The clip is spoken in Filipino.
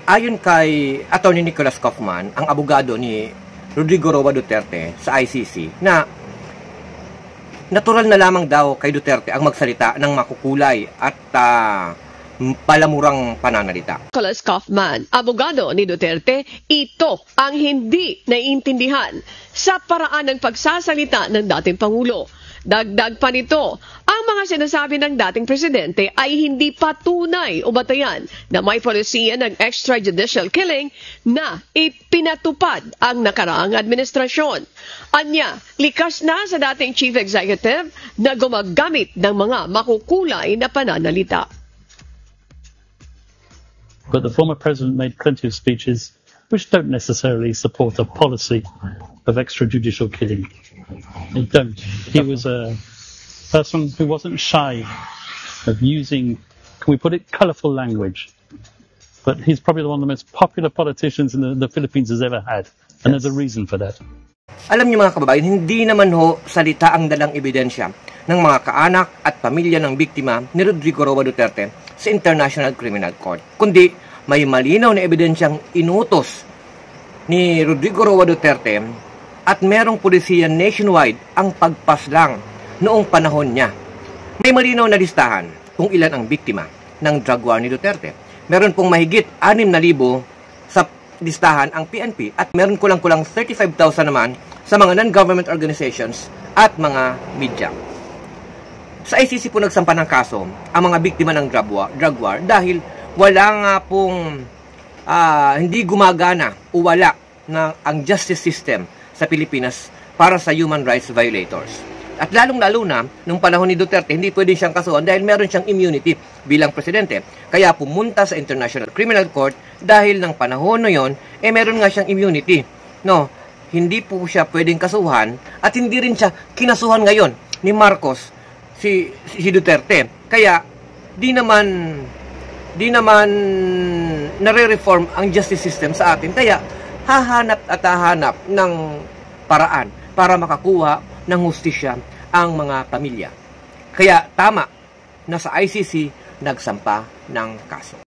Ayon kay Atty. Nicholas Kaufman, ang abogado ni Rodrigo Roa Duterte sa ICC, na natural na lamang daw kay Duterte ang magsalita ng makukulay at palamurang pananalita. Nicholas Kaufman, abogado ni Duterte, ito ang hindi naiintindihan sa paraan ng pagsasalita ng dating Pangulo. Dagdag pa nito, ang mga sinasabi ng dating presidente ay hindi patunay o batayan na may polisiya ng extrajudicial killing na ipinatupad ang nakaraang administrasyon. Anya, likas na sa dating chief executive na gumagamit ng mga makukulay na pananalita. But the former president made plenty of speeches which don't necessarily support a policy of extrajudicial killing. They don't. He was a person who wasn't shy of using, can we put it, colourful language. But he's probably one of the most popular politicians the Philippines has ever had. And there's a reason for that. Alam niyo mga kababayan, hindi naman salita ang dalang ebidensya ng mga kaanak at pamilya ng biktima ni Rodrigo Roa Duterte sa International Criminal Court, kundi may malinaw na ebidensyang inutos ni Rodrigo Roa Duterte at merong pulisiya nationwide ang pagpaslang noong panahon niya. May malinaw na listahan kung ilan ang biktima ng drug war ni Duterte. Meron pong mahigit 6,000 sa listahan ang PNP at meron kulang-kulang 35,000 naman sa mga non-government organizations at mga media. Sa ICC po nagsampa ng kaso ang mga biktima ng drug war dahil wala nga pong hindi gumagana o wala na ang justice system sa Pilipinas para sa human rights violators. At lalong-lalo na, nung panahon ni Duterte, hindi pwede siyang kasuhan dahil meron siyang immunity bilang presidente. Kaya pumunta sa International Criminal Court dahil ng panahon na yon, meron nga siyang immunity. No, hindi po siya pwedeng kasuhan at hindi rin siya kinasuhan ngayon ni Marcos, si Duterte. Kaya, di naman nare-reform ang justice system sa atin. Kaya, hahanap ng paraan para makakuha ng hustisya ang mga pamilya. Kaya tama na sa ICC nagsampa ng kaso.